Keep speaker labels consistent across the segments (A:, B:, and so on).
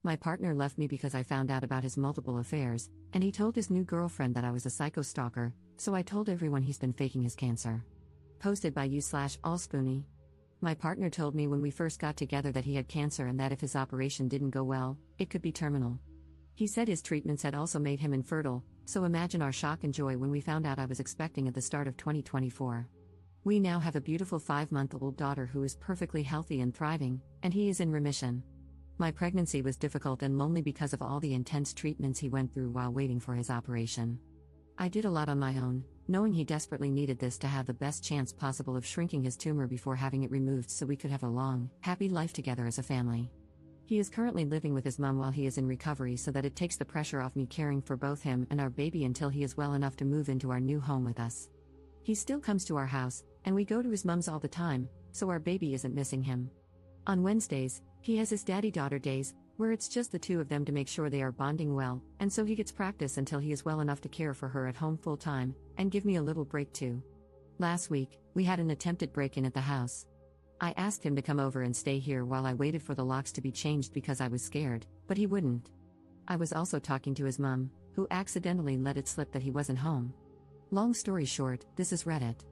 A: My partner left me because I found out about his multiple affairs, and he told his new girlfriend that I was a psycho stalker, so I told everyone he's been faking his cancer. Posted by you/allspoony. My partner told me when we first got together that he had cancer and that if his operation didn't go well, it could be terminal. He said his treatments had also made him infertile, so imagine our shock and joy when we found out I was expecting at the start of 2024. We now have a beautiful 5-month-old daughter who is perfectly healthy and thriving, and he is in remission. My pregnancy was difficult and lonely because of all the intense treatments he went through while waiting for his operation. I did a lot on my own, knowing he desperately needed this to have the best chance possible of shrinking his tumor before having it removed so we could have a long, happy life together as a family. He is currently living with his mom while he is in recovery so that it takes the pressure off me caring for both him and our baby until he is well enough to move into our new home with us. He still comes to our house, and we go to his mom's all the time, so our baby isn't missing him. On Wednesdays, he has his daddy-daughter days, where it's just the two of them to make sure they are bonding well, and so he gets practice until he is well enough to care for her at home full-time, and give me a little break too. Last week, we had an attempted break-in at the house. I asked him to come over and stay here while I waited for the locks to be changed because I was scared, but he wouldn't. I was also talking to his mom, who accidentally let it slip that he wasn't home. Long story short, this is Reddit.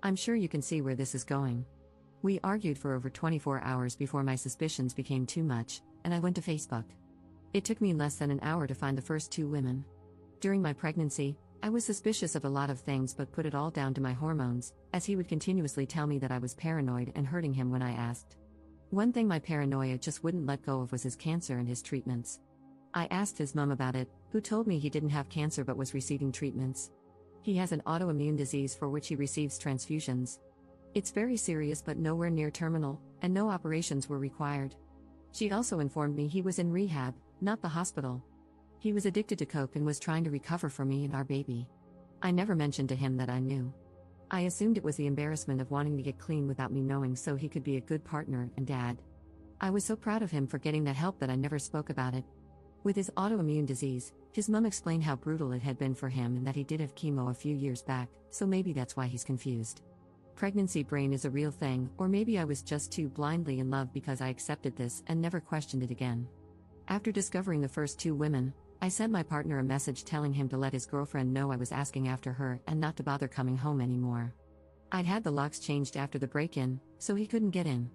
A: I'm sure you can see where this is going. We argued for over 24 hours before my suspicions became too much, and I went to Facebook. It took me less than an hour to find the first two women. During my pregnancy, I was suspicious of a lot of things but put it all down to my hormones, as he would continuously tell me that I was paranoid and hurting him when I asked. One thing my paranoia just wouldn't let go of was his cancer and his treatments. I asked his mom about it, who told me he didn't have cancer but was receiving treatments. He has an autoimmune disease for which he receives transfusions. It's very serious but nowhere near terminal, and no operations were required. She also informed me he was in rehab, not the hospital. He was addicted to coke and was trying to recover for me and our baby. I never mentioned to him that I knew. I assumed it was the embarrassment of wanting to get clean without me knowing so he could be a good partner and dad. I was so proud of him for getting that help that I never spoke about it. With his autoimmune disease, his mom explained how brutal it had been for him and that he did have chemo a few years back, so maybe that's why he's confused. Pregnancy brain is a real thing, or maybe I was just too blindly in love because I accepted this and never questioned it again. After discovering the first two women, I sent my partner a message telling him to let his girlfriend know I was asking after her and not to bother coming home anymore. I'd had the locks changed after the break-in, so he couldn't get in.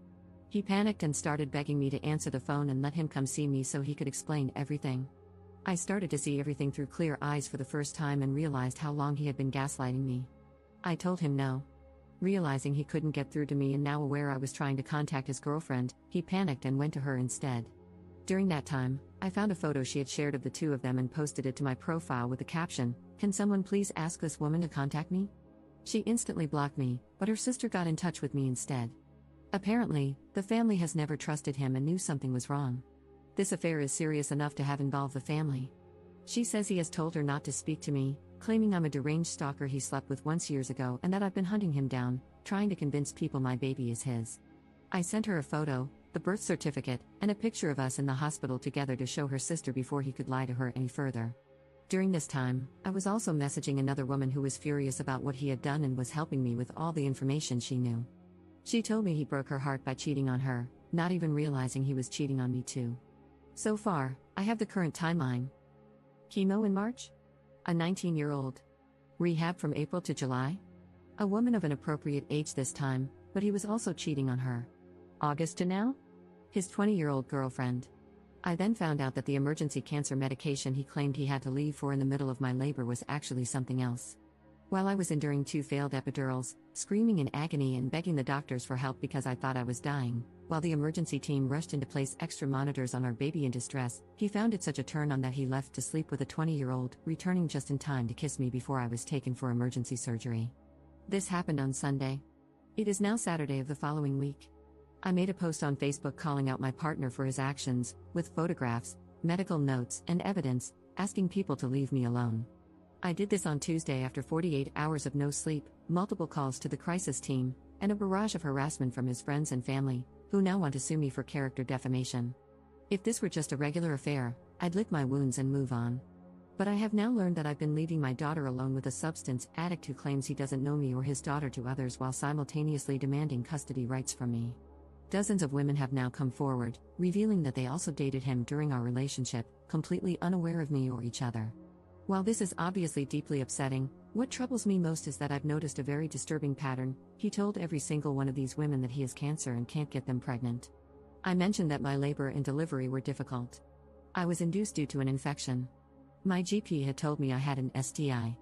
A: He panicked and started begging me to answer the phone and let him come see me so he could explain everything. I started to see everything through clear eyes for the first time and realized how long he had been gaslighting me. I told him no. Realizing he couldn't get through to me and now aware I was trying to contact his girlfriend, he panicked and went to her instead. During that time, I found a photo she had shared of the two of them and posted it to my profile with the caption, "Can someone please ask this woman to contact me?" She instantly blocked me, but her sister got in touch with me instead. Apparently, the family has never trusted him and knew something was wrong. This affair is serious enough to have involved the family. She says he has told her not to speak to me, claiming I'm a deranged stalker he slept with once years ago and that I've been hunting him down, trying to convince people my baby is his. I sent her a photo, the birth certificate, and a picture of us in the hospital together to show her sister before he could lie to her any further. During this time, I was also messaging another woman who was furious about what he had done and was helping me with all the information she knew. She told me he broke her heart by cheating on her, not even realizing he was cheating on me too. So far, I have the current timeline. Chemo in March? A 19-year-old. Rehab from April to July? A woman of an appropriate age this time, but he was also cheating on her. August to now? His 20-year-old girlfriend. I then found out that the emergency cancer medication he claimed he had to leave for in the middle of my labor was actually something else. While I was enduring 2 failed epidurals, screaming in agony and begging the doctors for help because I thought I was dying, while the emergency team rushed in to place extra monitors on our baby in distress, he found it such a turn on that he left to sleep with a 20-year-old, returning just in time to kiss me before I was taken for emergency surgery. This happened on Sunday. It is now Saturday of the following week. I made a post on Facebook calling out my partner for his actions, with photographs, medical notes, and evidence, asking people to leave me alone. I did this on Tuesday after 48 hours of no sleep, multiple calls to the crisis team, and a barrage of harassment from his friends and family, who now want to sue me for character defamation. If this were just a regular affair, I'd lick my wounds and move on. But I have now learned that I've been leaving my daughter alone with a substance addict who claims he doesn't know me or his daughter to others while simultaneously demanding custody rights from me. Dozens of women have now come forward, revealing that they also dated him during our relationship, completely unaware of me or each other. While this is obviously deeply upsetting, what troubles me most is that I've noticed a very disturbing pattern. He told every single one of these women that he has cancer and can't get them pregnant. I mentioned that my labor and delivery were difficult. I was induced due to an infection. My GP had told me I had an STI.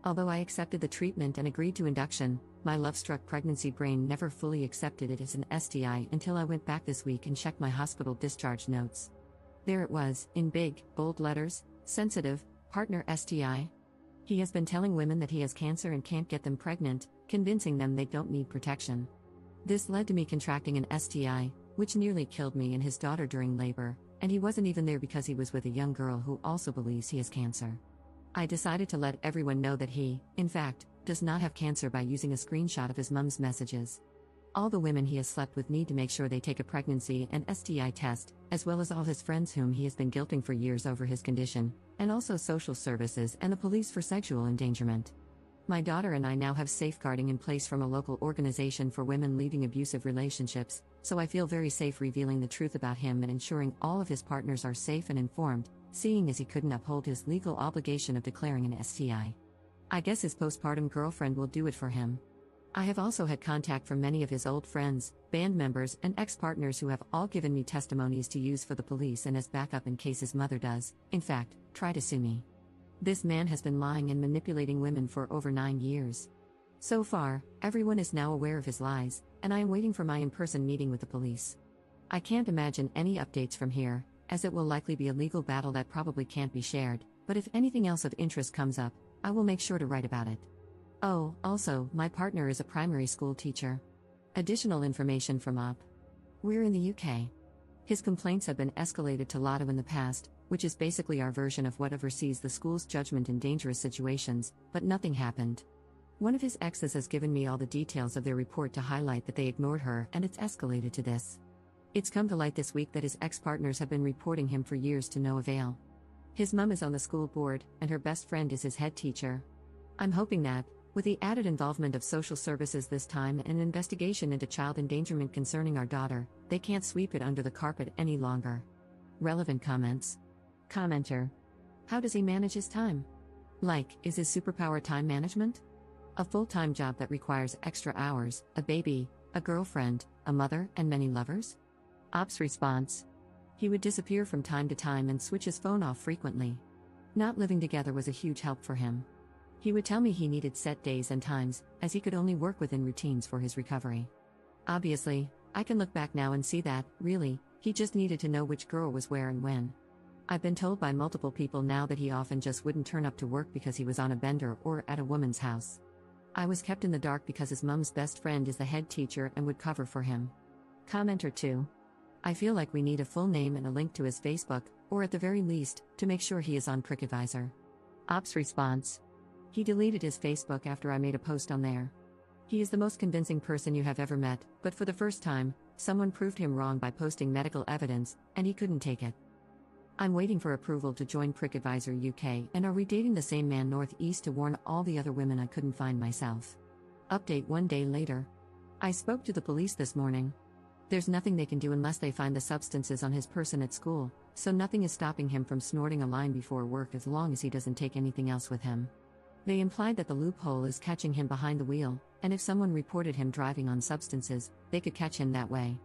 A: Although I accepted the treatment and agreed to induction, my love-struck pregnancy brain never fully accepted it as an STI until I went back this week and checked my hospital discharge notes. There it was, in big, bold letters, sensitive, partner STI. He has been telling women that he has cancer and can't get them pregnant, convincing them they don't need protection. This led to me contracting an STI, which nearly killed me and his daughter during labor, and he wasn't even there because he was with a young girl who also believes he has cancer. I decided to let everyone know that he, in fact, does not have cancer by using a screenshot of his mom's messages. All the women he has slept with need to make sure they take a pregnancy and STI test, as well as all his friends whom he has been guilting for years over his condition, and also social services and the police for sexual endangerment. My daughter and I now have safeguarding in place from a local organization for women leaving abusive relationships, so I feel very safe revealing the truth about him and ensuring all of his partners are safe and informed, seeing as he couldn't uphold his legal obligation of declaring an STI. I guess his postpartum girlfriend will do it for him. I have also had contact from many of his old friends, band members, and ex-partners who have all given me testimonies to use for the police and as backup in case his mother does, in fact, try to sue me. This man has been lying and manipulating women for over 9 years. So far, everyone is now aware of his lies, and I am waiting for my in-person meeting with the police. I can't imagine any updates from here, as it will likely be a legal battle that probably can't be shared, but if anything else of interest comes up, I will make sure to write about it. Oh, also, my partner is a primary school teacher. Additional information from UP. We're in the UK. His complaints have been escalated to LADO in the past, which is basically our version of what oversees the school's judgment in dangerous situations, but nothing happened. One of his exes has given me all the details of their report to highlight that they ignored her, and it's escalated to this. It's come to light this week that his ex-partners have been reporting him for years to no avail. His mum is on the school board, and her best friend is his head teacher. I'm hoping that, with the added involvement of social services this time and an investigation into child endangerment concerning our daughter, they can't sweep it under the carpet any longer. Relevant comments. Commenter. How does he manage his time? Like, is his superpower time management? A full-time job that requires extra hours, a baby, a girlfriend, a mother, and many lovers? Ops response. He would disappear from time to time and switch his phone off frequently. Not living together was a huge help for him. He would tell me he needed set days and times, as he could only work within routines for his recovery. Obviously, I can look back now and see that, really, he just needed to know which girl was where and when. I've been told by multiple people now that he often just wouldn't turn up to work because he was on a bender or at a woman's house. I was kept in the dark because his mom's best friend is the head teacher and would cover for him. Commenter 2. I feel like we need a full name and a link to his Facebook, or at the very least, to make sure he is on PrickAdvisor. Ops response. He deleted his Facebook after I made a post on there. He is the most convincing person you have ever met, but for the first time, someone proved him wrong by posting medical evidence, and he couldn't take it. I'm waiting for approval to join PrickAdvisor UK, and are we dating the same man northeast to warn all the other women I couldn't find myself. Update 1 day later. I spoke to the police this morning. There's nothing they can do unless they find the substances on his person at school, so nothing is stopping him from snorting a line before work as long as he doesn't take anything else with him. They implied that the loophole is catching him behind the wheel, and if someone reported him driving on substances, they could catch him that way.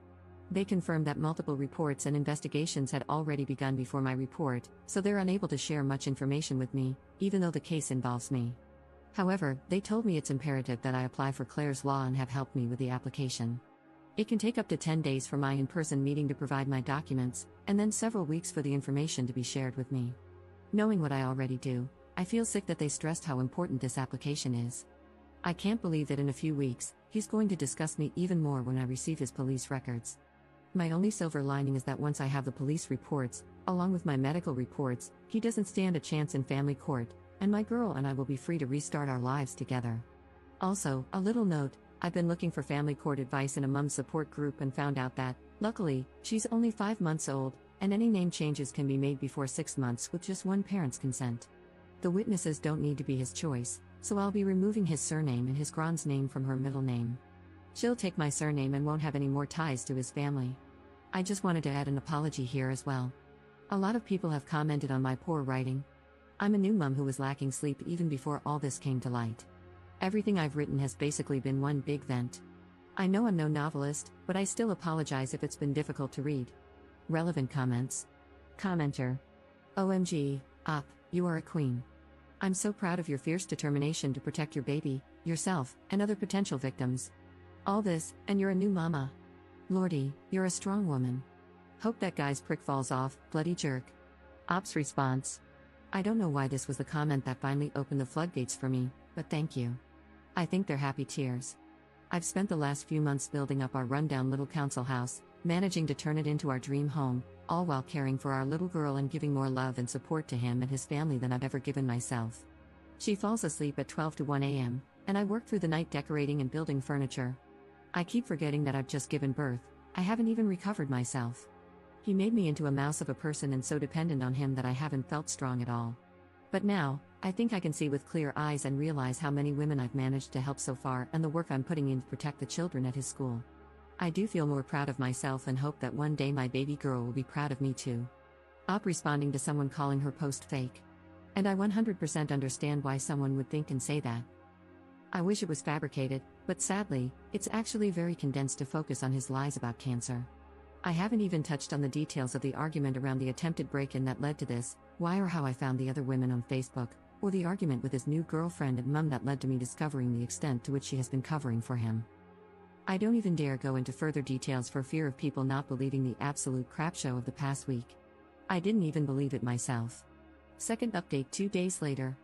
A: They confirmed that multiple reports and investigations had already begun before my report, so they're unable to share much information with me, even though the case involves me. However, they told me it's imperative that I apply for Clare's Law and have helped me with the application. It can take up to 10 days for my in-person meeting to provide my documents, and then several weeks for the information to be shared with me. Knowing what I already do, I feel sick that they stressed how important this application is. I can't believe that in a few weeks, he's going to discuss me even more when I receive his police records. My only silver lining is that once I have the police reports, along with my medical reports, he doesn't stand a chance in family court, and my girl and I will be free to restart our lives together. Also, a little note, I've been looking for family court advice in a mum support group and found out that, luckily, she's only 5 months old, and any name changes can be made before 6 months with just one parent's consent. The witnesses don't need to be his choice, so I'll be removing his surname and his grand's name from her middle name. She'll take my surname and won't have any more ties to his family. I just wanted to add an apology here as well. A lot of people have commented on my poor writing. I'm a new mom who was lacking sleep even before all this came to light. Everything I've written has basically been one big vent. I know I'm no novelist, but I still apologize if it's been difficult to read. Relevant comments. Commenter. OMG, Op, you are a queen. I'm so proud of your fierce determination to protect your baby, yourself, and other potential victims. All this, and you're a new mama. Lordy, you're a strong woman. Hope that guy's prick falls off, bloody jerk. Op's response. I don't know why this was the comment that finally opened the floodgates for me, but thank you. I think they're happy tears. I've spent the last few months building up our rundown little council house, managing to turn it into our dream home, all while caring for our little girl and giving more love and support to him and his family than I've ever given myself. She falls asleep at 12 to 1 a.m., and I work through the night decorating and building furniture. I keep forgetting that I've just given birth. I haven't even recovered myself. He made me into a mouse of a person and so dependent on him that I haven't felt strong at all. But now, I think I can see with clear eyes and realize how many women I've managed to help so far and the work I'm putting in to protect the children at his school. I do feel more proud of myself and hope that one day my baby girl will be proud of me too. Op responding to someone calling her post fake. And I 100% understand why someone would think and say that. I wish it was fabricated, but sadly, it's actually very condensed to focus on his lies about cancer. I haven't even touched on the details of the argument around the attempted break-in that led to this, why or how I found the other women on Facebook, or the argument with his new girlfriend and mum that led to me discovering the extent to which she has been covering for him. I don't even dare go into further details for fear of people not believing the absolute crap show of the past week. I didn't even believe it myself. Second update 2 days later.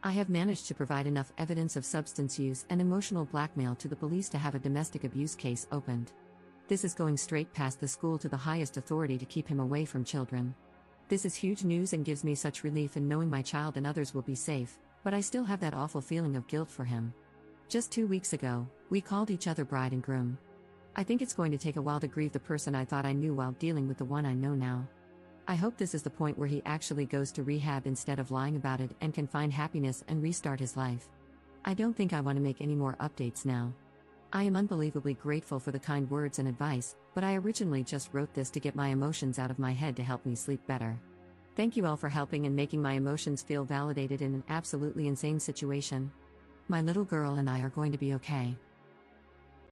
A: I have managed to provide enough evidence of substance use and emotional blackmail to the police to have a domestic abuse case opened. This is going straight past the school to the highest authority to keep him away from children. This is huge news and gives me such relief in knowing my child and others will be safe, but I still have that awful feeling of guilt for him. Just 2 weeks ago, we called each other bride and groom. I think it's going to take a while to grieve the person I thought I knew while dealing with the one I know now. I hope this is the point where he actually goes to rehab instead of lying about it and can find happiness and restart his life. I don't think I want to make any more updates now. I am unbelievably grateful for the kind words and advice, but I originally just wrote this to get my emotions out of my head to help me sleep better. Thank you all for helping and making my emotions feel validated in an absolutely insane situation. My little girl and I are going to be okay.